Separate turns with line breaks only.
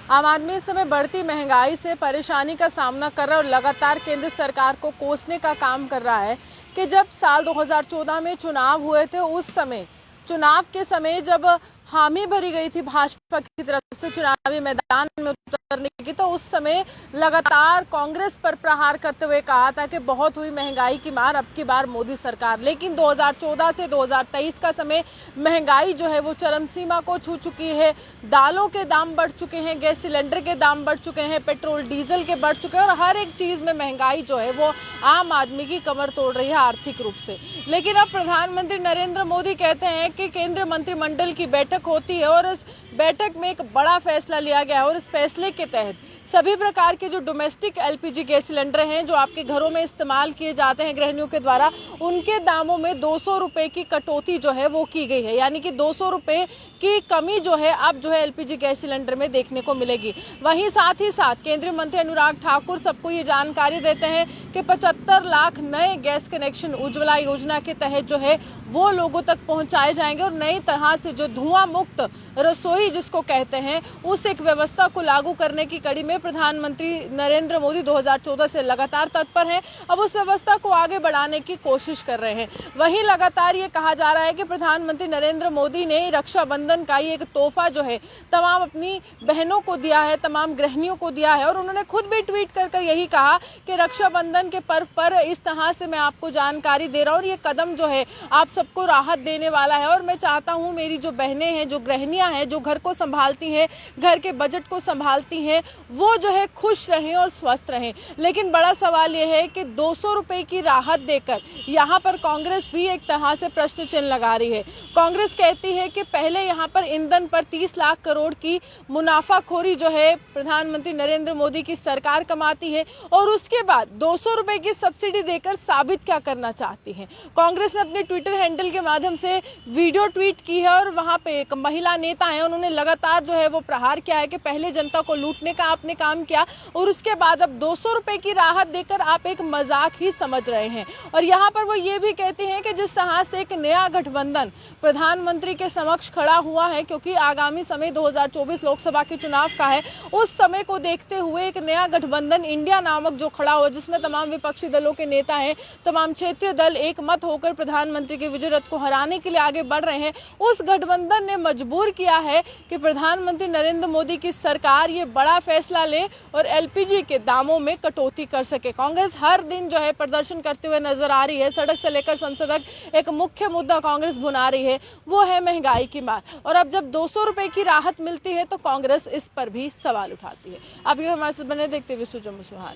आम आदमी इस समय बढ़ती महंगाई से परेशानी का सामना कर रहा है और लगातार केंद्र सरकार को कोसने का काम कर रहा है कि जब साल 2014 में चुनाव हुए थे, उस समय चुनाव के समय जब हामी भरी गई थी भाजपा की तरफ से चुनावी मैदान में उतरने की, तो उस समय लगातार कांग्रेस पर प्रहार करते हुए कहा था कि बहुत हुई महंगाई की मार, अब की बार मोदी सरकार। लेकिन 2014 से 2023 का समय महंगाई जो है वो चरम सीमा को छू चुकी है। दालों के दाम बढ़ चुके हैं, गैस सिलेंडर के दाम बढ़ चुके हैं, पेट्रोल डीजल के बढ़ चुके हैं और हर एक चीज में महंगाई जो है वो आम आदमी की कमर तोड़ रही है आर्थिक रूप से। लेकिन अब प्रधानमंत्री नरेंद्र मोदी कहते हैं कि केंद्रीय मंत्रिमंडल की बैठक होती है और इस बैठक में एक बड़ा फैसला लिया गया है और इस फैसले के तहत सभी प्रकार के जो डोमेस्टिक एलपीजी गैस सिलेंडर हैं जो आपके घरों में इस्तेमाल किए जाते हैं गृहिणियों के द्वारा, उनके दामों में 200 रुपए की कटौती जो है वो की गई है। यानी कि 200 रुपए की कमी जो है अब जो है एलपीजी गैस सिलेंडर में देखने को मिलेगी। वहीं साथ ही साथ केंद्रीय मंत्री अनुराग ठाकुर सबको ये जानकारी देते हैं कि 75 लाख नए गैस कनेक्शन उज्ज्वला योजना के तहत जो है वो लोगों तक पहुंचाए जाएंगे और नई तरह से जो धुआं मुक्त रसोई जिसको कहते हैं उस एक व्यवस्था को लागू करने की कड़ी में प्रधानमंत्री नरेंद्र मोदी 2014 से लगातार तत्पर हैं। अब उस व्यवस्था को आगे बढ़ाने की कोशिश कर रहे हैं। वहीं लगातार ये कहा जा रहा है कि प्रधानमंत्री नरेंद्र मोदी ने रक्षाबंधन का ये एक तोहफा जो है तमाम अपनी बहनों को दिया है, तमाम गृहिणियों को दिया है और उन्होंने खुद भी ट्वीट कर यही कहा कि रक्षाबंधन के पर्व पर इस तरह से मैं आपको जानकारी दे रहा हूँ और ये कदम जो है आप सबको राहत देने वाला है और मैं चाहता हूँ मेरी जो बहनें हैं, जो गृहिणियां हैं, जो घर को संभालती हैं, घर के बजट को संभालती हैं, वो जो है खुश रहें और स्वस्थ रहें। लेकिन बड़ा सवाल ये है कि 200 रुपए की राहत देकर यहाँ पर कांग्रेस भी एक तरह से प्रश्न चिन्ह लगा रही है। कांग्रेस कहती है कि पहले यहाँ पर ईंधन पर 30 लाख करोड़ की मुनाफाखोरी जो है प्रधानमंत्री नरेंद्र मोदी की सरकार कमाती है और उसके बाद 200 रुपए की सब्सिडी देकर साबित क्या करना चाहती है। कांग्रेस ने अपने ट्विटर हैंडल के माध्यम से वीडियो ट्वीट की है और वहां पे एक महिला नेता है, उन्होंने लगातार जो है वो प्रहार किया है कि पहले जनता को लूटने का आपने काम किया और उसके बाद अब 200 रुपए की राहत देकर आप एक मजाक ही समझ रहे हैं। और यहाँ पर वो ये भी कहते हैं कि जिस तरह से एक नया गठबंधन प्रधानमंत्री के समक्ष खड़ा हुआ है, क्योंकि आगामी समय 2024 लोकसभा के चुनाव का है, उस समय को देखते हुए एक नया गठबंधन इंडिया नामक जो खड़ा हुआ जिसमें तमाम विपक्षी दलों के नेता हैं, तमाम क्षेत्रीय दल एक मत होकर प्रधानमंत्री के विजय रथ को हराने के लिए आगे बढ़ रहे हैं। उस गठबंधन ने मजबूर किया है कि प्रधानमंत्री नरेंद्र मोदी की सरकार ये बड़ा फैसला ले और एलपीजी के दामों में कटौती कर सके। कांग्रेस हर दिन जो है प्रदर्शन करते हुए नजर आ रही है। सड़क से लेकर संसद तक एक मुख्य मुद्दा कांग्रेस बुना रही है, वो है महंगाई की मार। और अब जब 200 रुपए की राहत मिलती है तो कांग्रेस इस पर भी सवाल उठाती है। आप ये हमारे साथ बने देखते हुए सुजम सुहान।